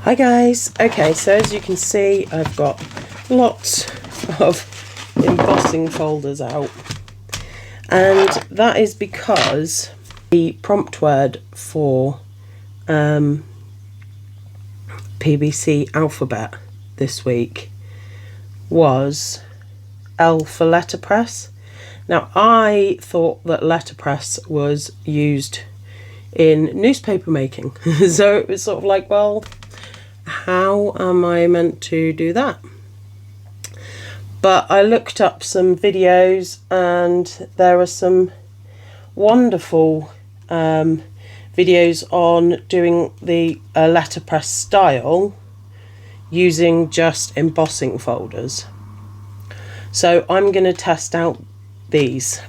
Hi guys. Okay, so as you can see, I've got lots of embossing folders out, and that is because the prompt word for PBC alphabet this week was L for letterpress. Now, I thought that letterpress was used in newspaper making, so it was sort of like, well, how am I meant to do that? But I looked up some videos, and there are some wonderful videos on doing the letterpress style using just embossing folders. So I'm going to test out these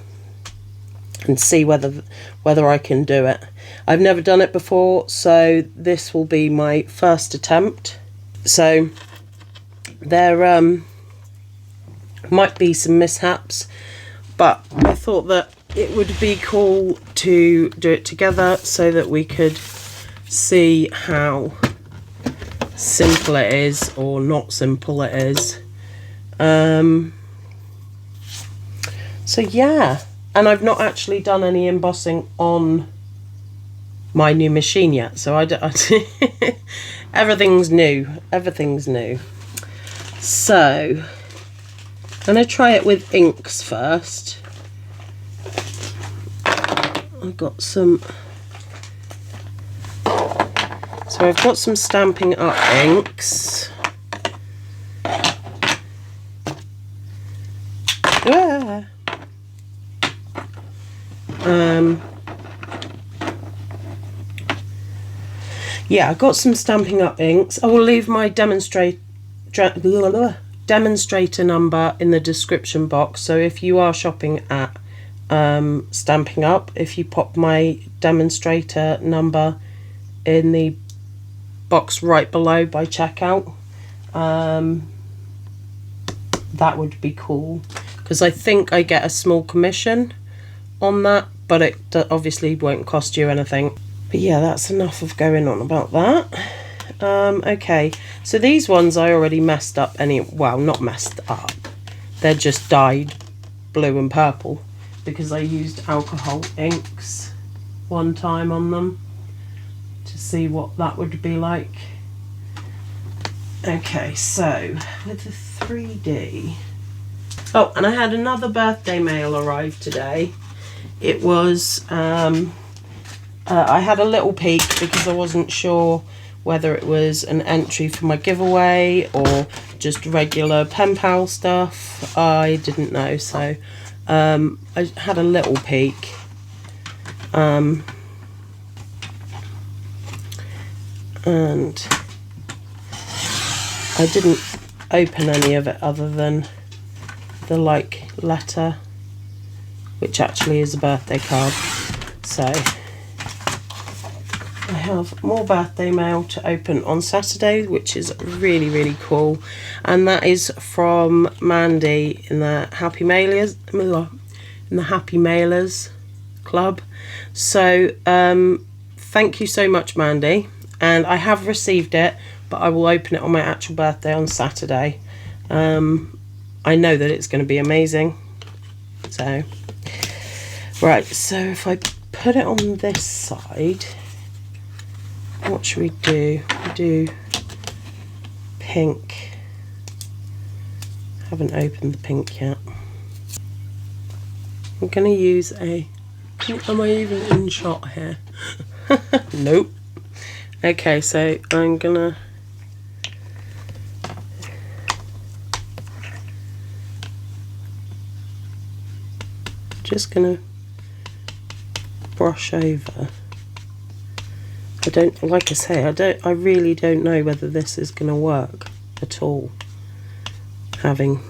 and see whether I can do it. I've never done it before, so this will be my first attempt. So there might be some mishaps, but I thought that it would be cool to do it together so that we could see how simple it is or not simple it is. So yeah, and I've not actually done any embossing on my new machine yet, so everything's new. So I'm going to try it with inks first. I've got some Stampin' Up inks. Yeah, I've got some Stampin' Up inks. I will leave my demonstrator number in the description box, so if you are shopping at Stampin' Up, if you pop my demonstrator number in the box right below by checkout, that would be cool, because I think I get a small commission on that, but it obviously won't cost you anything. But yeah, that's enough of going on about that. Okay, so these ones I already messed up well, not messed up, they're just dyed blue and purple because I used alcohol inks one time on them to see what that would be like. Okay, so with the 3D, oh, and I had another birthday mail arrive today. It was I had a little peek because I wasn't sure whether it was an entry for my giveaway or just regular pen pal stuff. I didn't know, so I had a little peek. And I didn't open any of it other than the letter, which actually is a birthday card. So I have more birthday mail to open on Saturday, which is really, really cool. And that is from Mandy in the Happy Mailers Club. So thank you so much, Mandy. And I have received it, but I will open it on my actual birthday on Saturday. I know that it's going to be amazing. So, right, so if I put it on this side, what should we do? We do pink. Haven't opened the pink yet. I'm going to use am I even in shot here? Nope. Okay, so I'm going to brush over. I really don't know whether this is going to work at all, having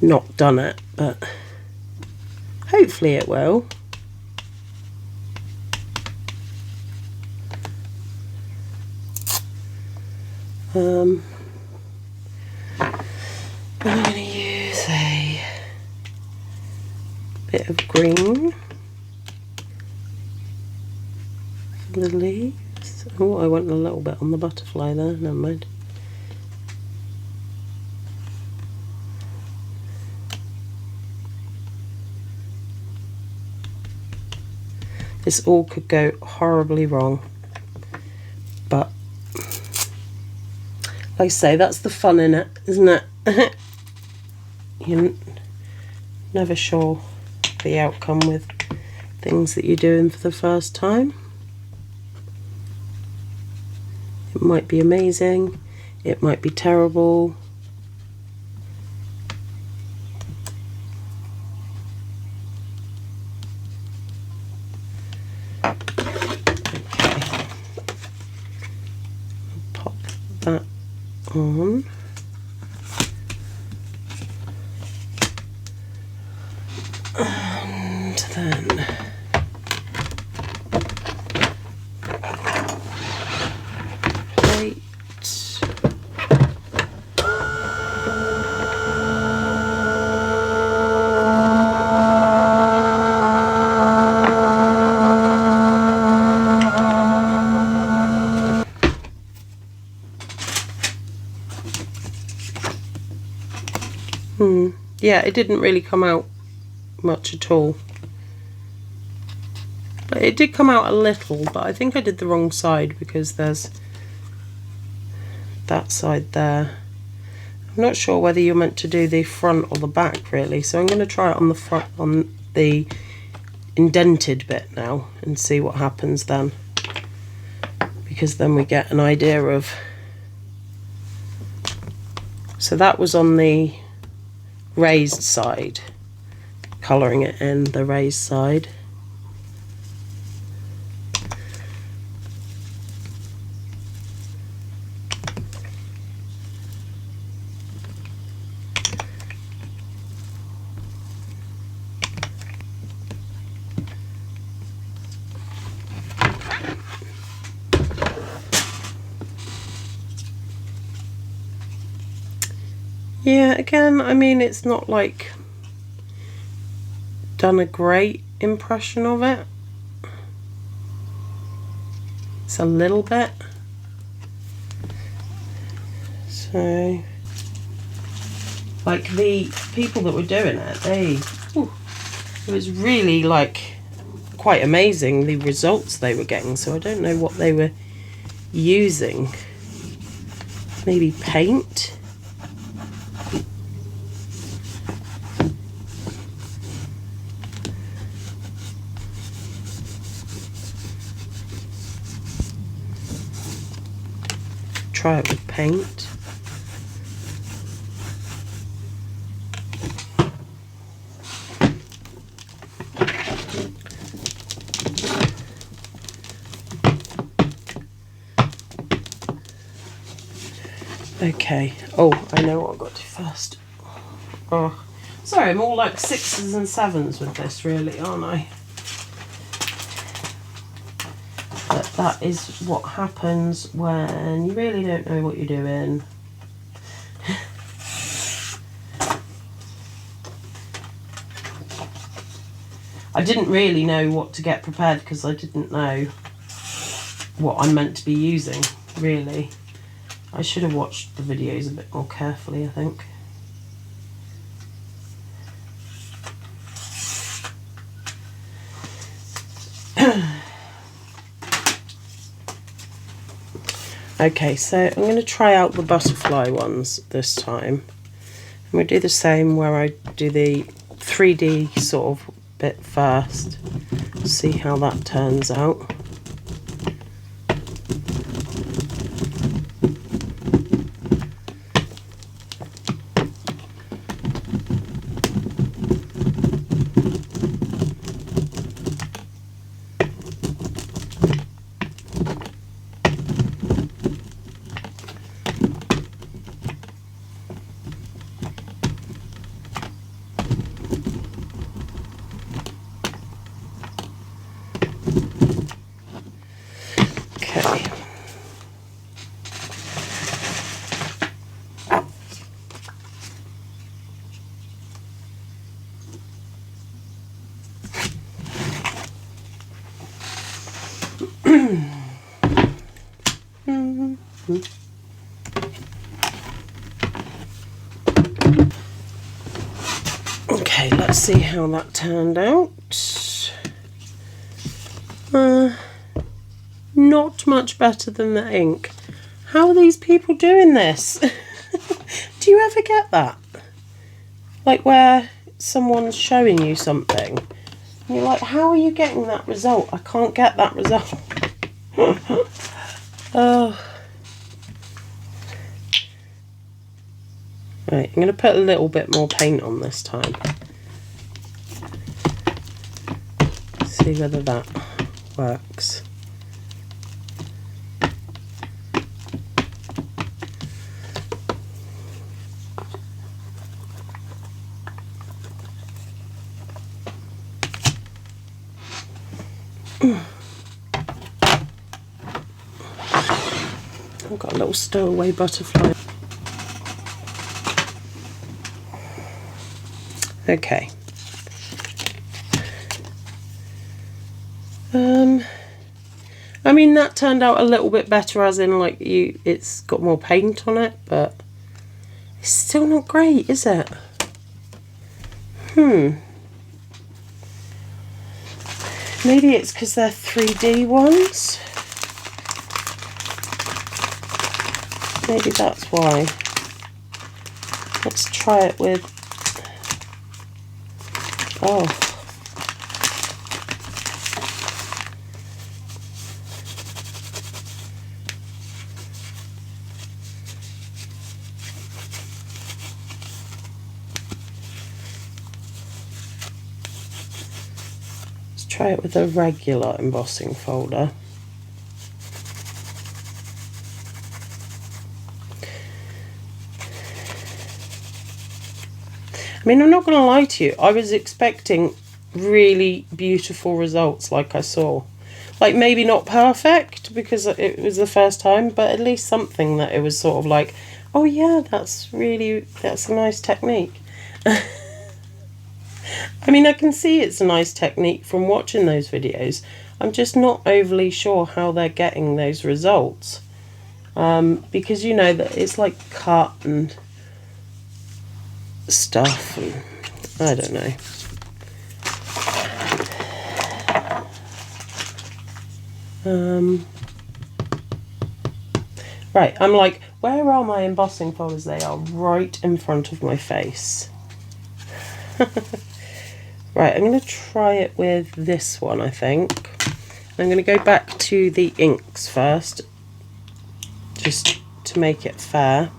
not done it, but hopefully it will. I'm going to use a bit of green for the leaves. Oh, I went a little bit on the butterfly there, never mind. This all could go horribly wrong, but like I say, that's the fun in it, isn't it? You're never sure the outcome with things that you're doing for the first time. It might be amazing, it might be terrible. Okay. Pop that on. And then plate. Yeah, it didn't really come out much at all. But it did come out a little, but I think I did the wrong side because there's that side there. I'm not sure whether you're meant to do the front or the back really, so I'm going to try it on the front, on the indented bit now, and see what happens then, because then we get an idea of. So that was on the raised side, colouring it in the raised side. Yeah, again, I mean, it's not like done a great impression of it. It's a little bit. So, like the people that were doing it, it was really like quite amazing the results they were getting. So I don't know what they were using. Maybe paint. Try it with paint. Okay. Oh, I know what I've got to do first. Oh, sorry, I'm all like 6s and 7s with this, really, aren't I? But that is what happens when you really don't know what you're doing. I didn't really know what to get prepared because I didn't know what I'm meant to be using, really. I should have watched the videos a bit more carefully, I think. Okay, so I'm going to try out the butterfly ones this time. I'm going to do the same where I do the 3D sort of bit first, see how that turns out. Okay, let's see how that turned out. Not much better than the ink. How are these people doing this? Do you ever get that? Like where someone's showing you something and you're like, how are you getting that result? I can't get that result. Oh. Right, I'm going to put a little bit more paint on this time. See whether that works. I've got a little stowaway butterfly. Okay. I mean, that turned out a little bit better, as in like it's got more paint on it, but it's still not great, is it? Maybe it's because they're 3D ones. Maybe that's why. Let's try it with... Oh. Let's try it with a regular embossing folder. I mean, I'm not going to lie to you, I was expecting really beautiful results like I saw. Like, maybe not perfect because it was the first time, but at least something that it was sort of like, oh yeah, that's a nice technique. I mean, I can see it's a nice technique from watching those videos. I'm just not overly sure how they're getting those results. Because you know that it's like cut and stuff, and I don't know. Right, I'm like, where are my embossing folders? They are right in front of my face. Right, I'm going to try it with this one, I think. I'm going to go back to the inks first, just to make it fair.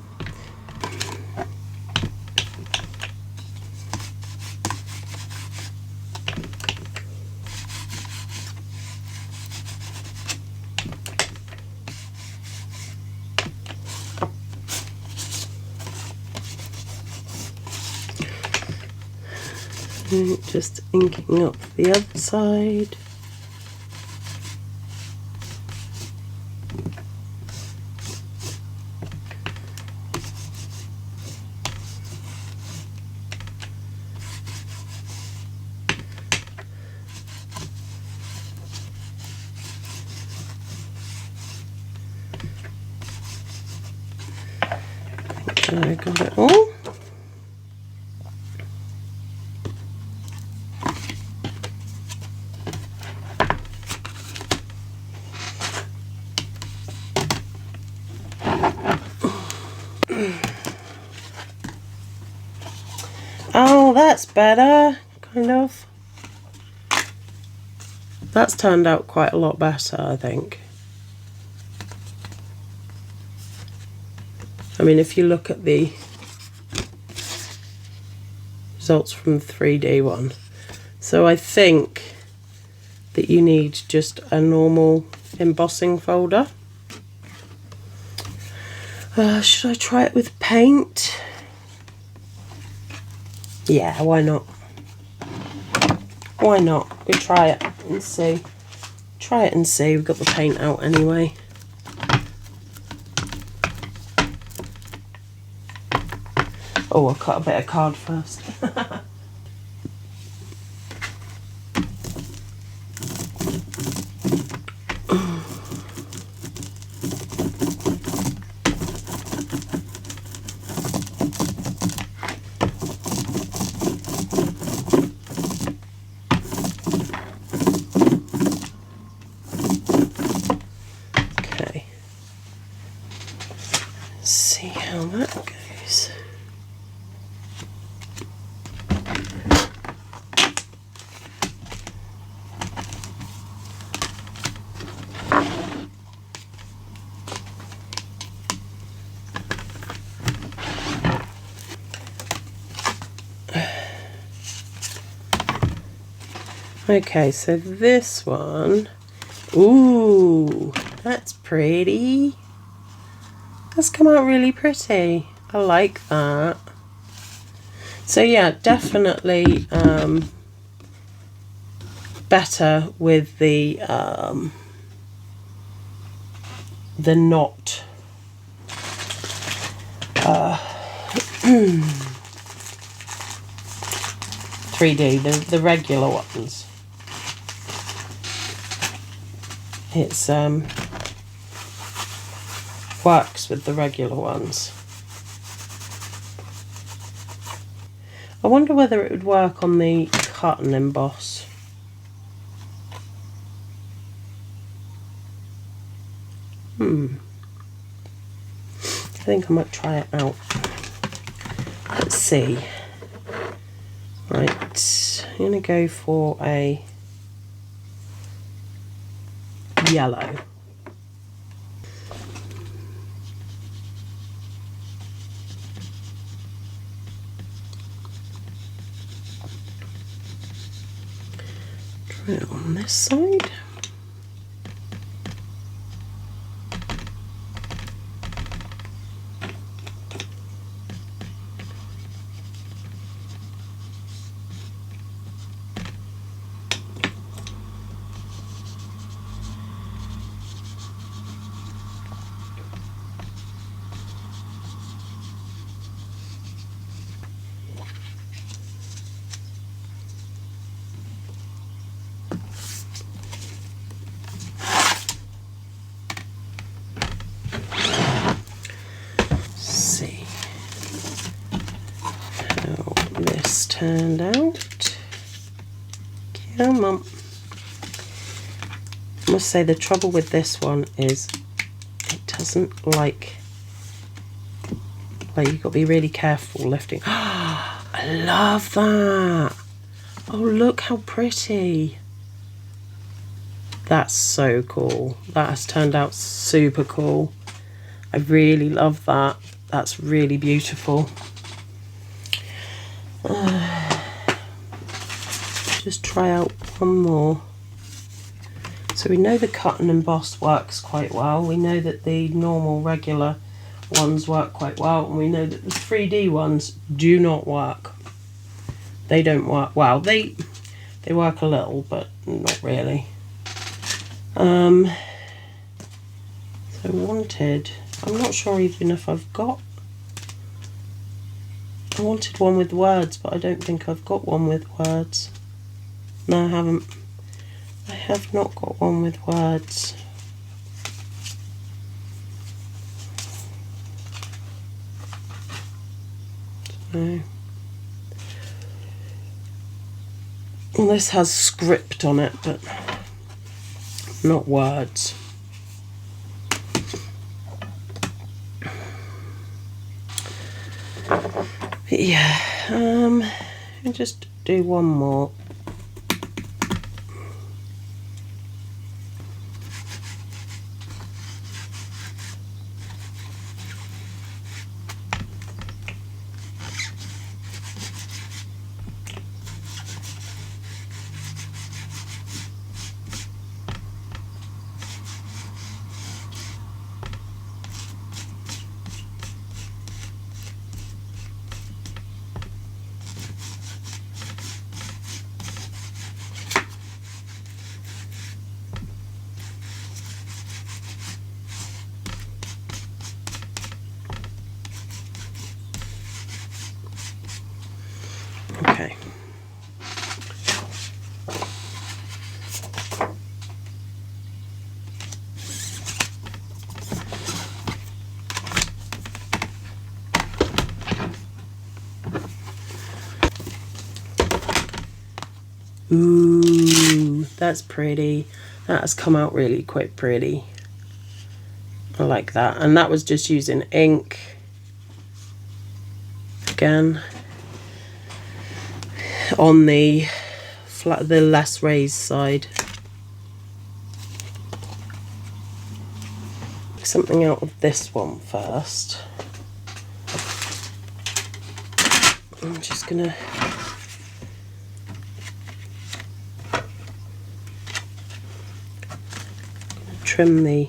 Just inking up the other side. I got it all. Oh, that's better, kind of. That's turned out quite a lot better, I think. I mean, if you look at the results from the 3D one. So I think that you need just a normal embossing folder. Should I try it with paint? Yeah, why not? Why not? We try it and see. Try it and see. We've got the paint out anyway. Oh, I'll cut a bit of card first. Okay, so this one, ooh, that's pretty. That's come out really pretty. I like that. So yeah, definitely better with the not 3D, the regular ones. It's works with the regular ones. I wonder whether it would work on the cut and emboss. I think I might try it out. Let's see. Right, I'm going to go for a yellow. Try it on this side. Turned out. Come on. I must say the trouble with this one is it doesn't like you've got to be really careful lifting. I love that. Oh, look how pretty. That's so cool. That has turned out super cool. I really love that. That's really beautiful. Just try out one more. So we know the cut and emboss works quite well. We know that the normal regular ones work quite well, and we know that the 3D ones do not work. They don't work well. They work a little, but not really. So I'm not sure even if I've got. I wanted one with words, but I don't think I've got one with words. No, I haven't. I have not got one with words. So, well, this has script on it, but not words. But yeah, I'll just do one more. Okay. Ooh, that's pretty. That has come out really quite pretty. I like that. And that was just using ink. Again, on the less raised side. Something out of this one first. I'm just gonna trim the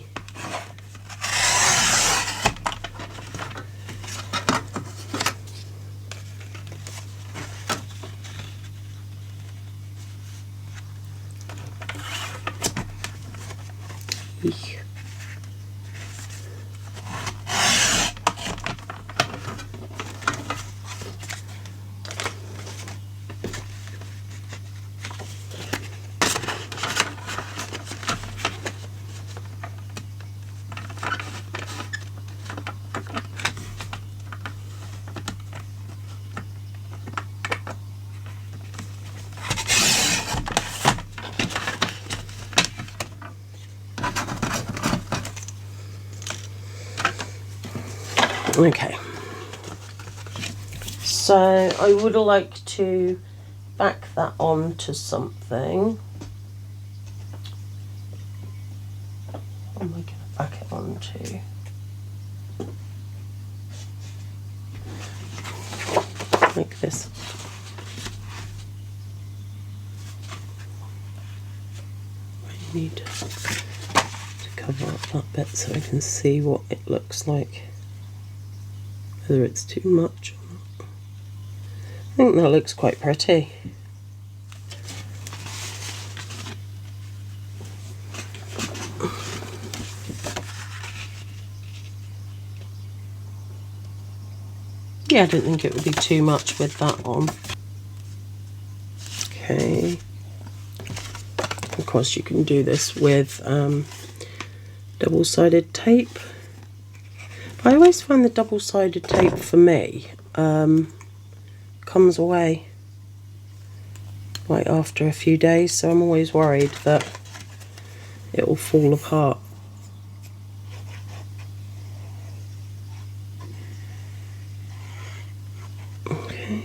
okay. So I would like to back that onto something. What am I going to back it onto? Like this. I need to cover up that bit so I can see what it looks like. Whether it's too much or not. I think that looks quite pretty. Yeah, I didn't think it would be too much with that on. Okay. Of course, you can do this with double-sided tape. But I always find the double-sided tape for me comes away like after a few days, so I'm always worried that it will fall apart. Okay.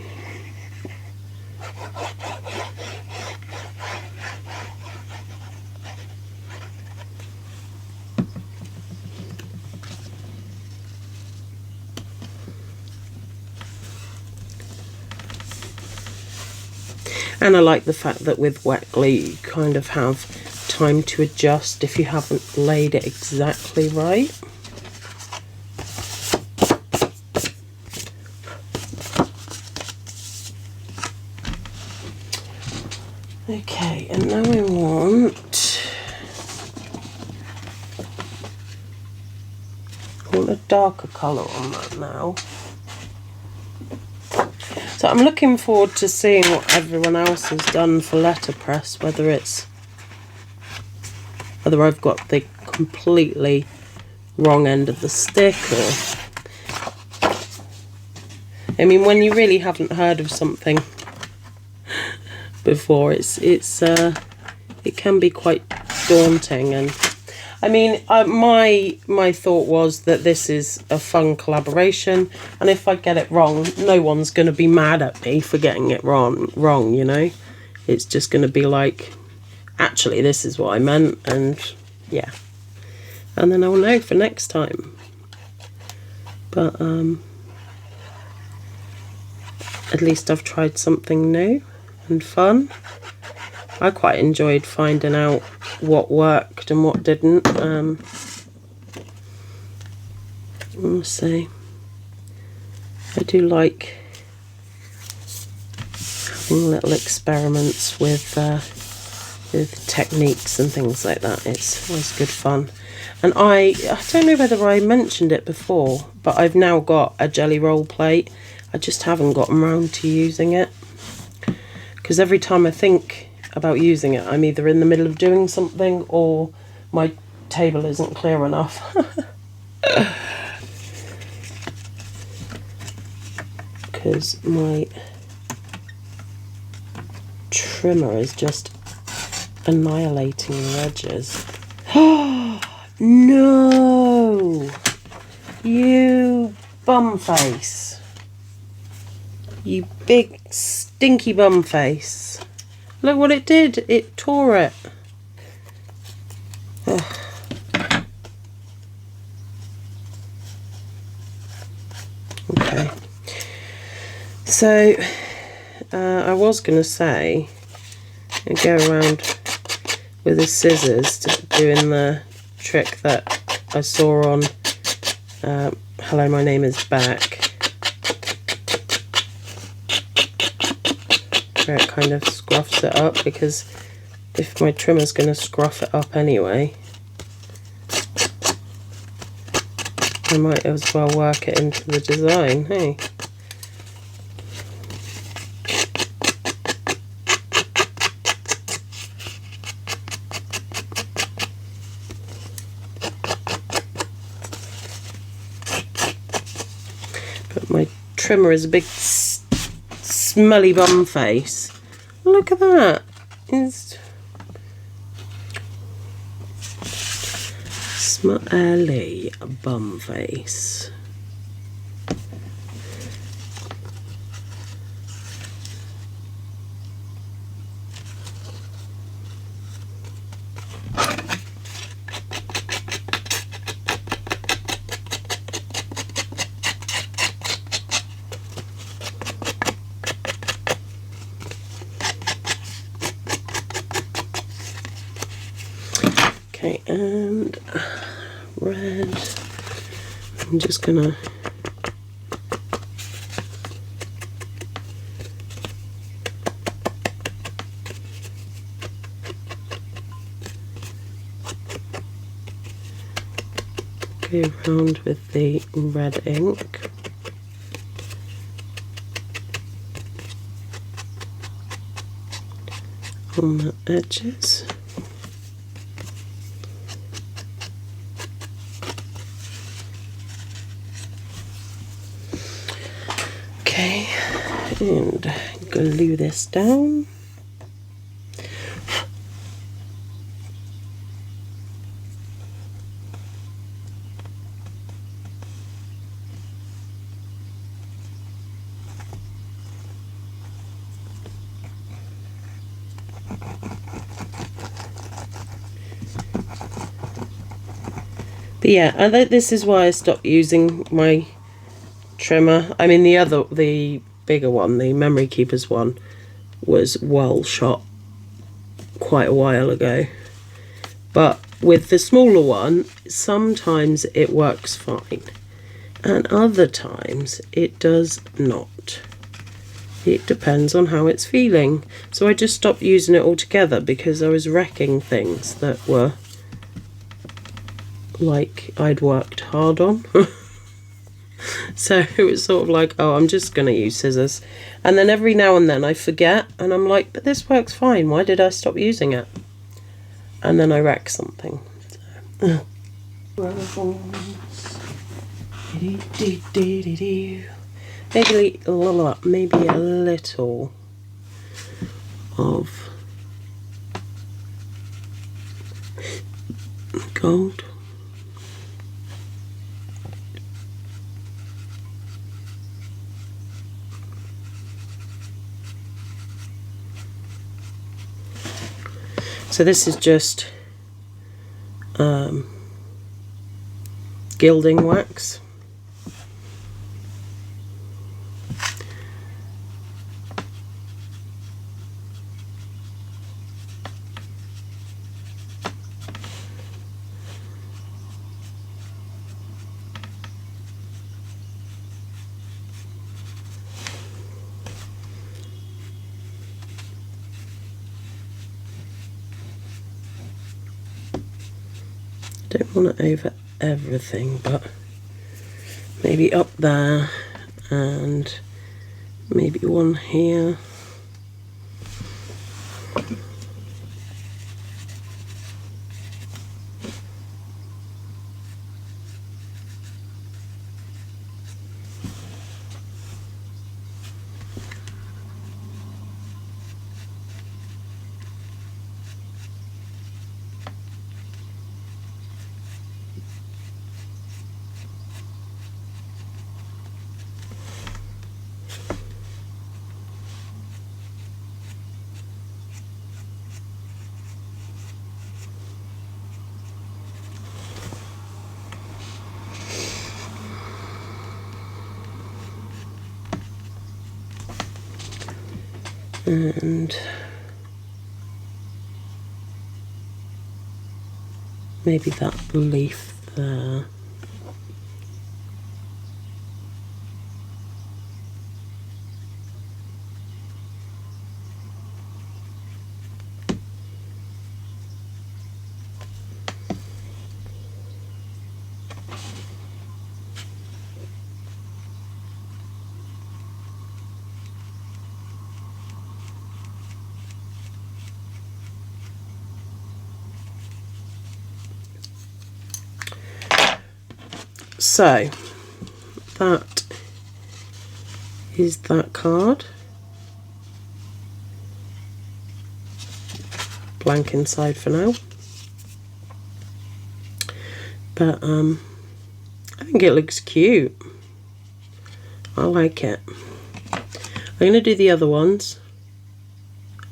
And I like the fact that with wet glue you kind of have time to adjust if you haven't laid it exactly right. Okay, and now we want a darker colour on that now. So I'm looking forward to seeing what everyone else has done for letterpress, whether I've got the completely wrong end of the stick, or I mean, when you really haven't heard of something before, it can be quite daunting. And I mean, my thought was that this is a fun collaboration, and if I get it wrong, no one's going to be mad at me for getting it wrong, you know. It's just going to be like, actually, this is what I meant, and yeah. And then I'll know for next time. But at least I've tried something new and fun. I quite enjoyed finding out what worked and what didn't. Let's see. I do like having little experiments with techniques and things like that. It's always good fun. And I don't know whether I mentioned it before, but I've now got a jelly roll plate. I just haven't gotten around to using it, because every time I think about using it, I'm either in the middle of doing something or my table isn't clear enough. Because my trimmer is just annihilating the edges. No! You bum face. You big stinky bum face. Look what it did. It tore it. Ugh. Okay. So, I was going to say, go around with the scissors doing the trick that I saw on Hello, My Name Is Back, where it kind of scruffs it up, because if my trimmer's going to scruff it up anyway, I might as well work it into the design, hey? But my trimmer is a big smelly bum face. Look at that. It's smelly bum face. Okay, and red. I'm just gonna go around with the red ink. On the edges. Okay, and glue this down. But yeah, this is why I stopped using my trimmer. I mean, the bigger one, the Memory Keepers one, was well shot quite a while ago. But with the smaller one, sometimes it works fine, and other times it does not. It depends on how it's feeling. So I just stopped using it altogether because I was wrecking things that were like I'd worked hard on. So it was sort of like, oh, I'm just going to use scissors. And then every now and then I forget, and I'm like, but this works fine. Why did I stop using it? And then I wreck something. So. Maybe a little of gold. So this is just gilding wax. Don't want it over everything, but maybe up there and maybe one here. And maybe that leaf there. So that is that card. Blank inside for now. But I think it looks cute. I like it. I'm going to do the other ones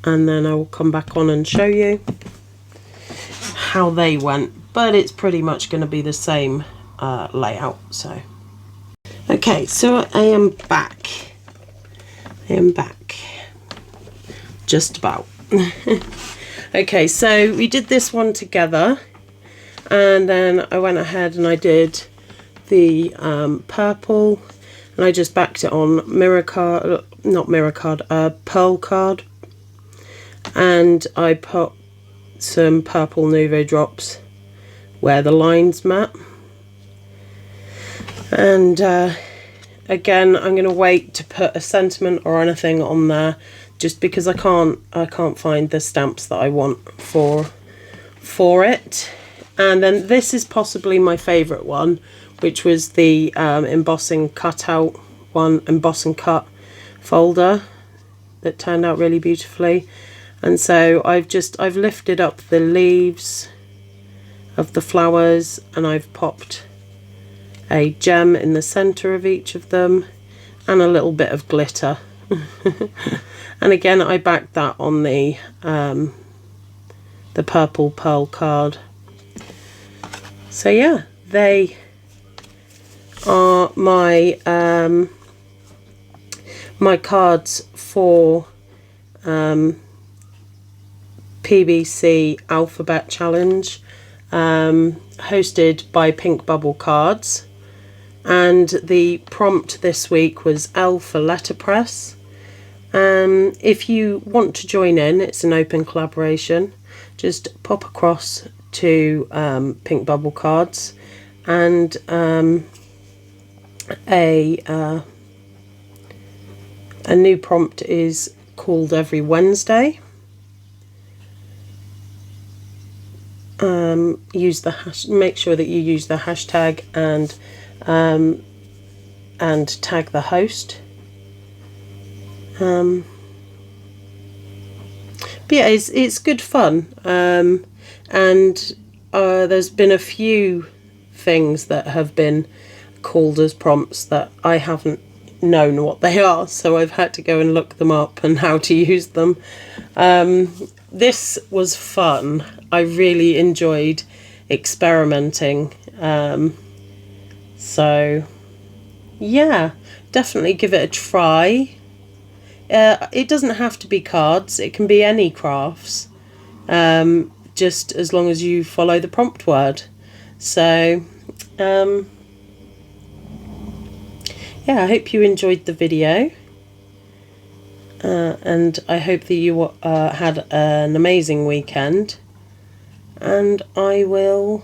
and then I will come back on and show you how they went. But it's pretty much going to be the same layout. So okay, so I am back. Just about. Okay, so we did this one together and then I went ahead and I did the purple and I just backed it on pearl card, and I put some purple Nuvo drops where the lines met. And again, I'm going to wait to put a sentiment or anything on there, just because I can't find the stamps that I want for it. And then this is possibly my favourite one, which was the embossing cutout one, emboss and cut folder that turned out really beautifully. And so I've lifted up the leaves of the flowers and I've popped a gem in the center of each of them and a little bit of glitter. And again, I backed that on the purple pearl card. So yeah, they are my my cards for PBC Alphabet Challenge, hosted by Pink Bubble Cards. And the prompt this week was L for Letterpress. If you want to join in, it's an open collaboration. Just pop across to Pink Bubble Cards, and a new prompt is called Every Wednesday. Make sure that you use the hashtag and tag the host. But yeah, it's good fun. And there's been a few things that have been called as prompts that I haven't known what they are, so I've had to go and look them up and how to use them. This was fun. I really enjoyed experimenting. So yeah, definitely give it a try. It doesn't have to be cards, it can be any crafts, just as long as you follow the prompt word. So yeah, I hope you enjoyed the video, and I hope that you had an amazing weekend, and I will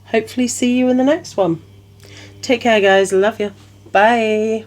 hopefully see you in the next one. Take care guys, love you, bye.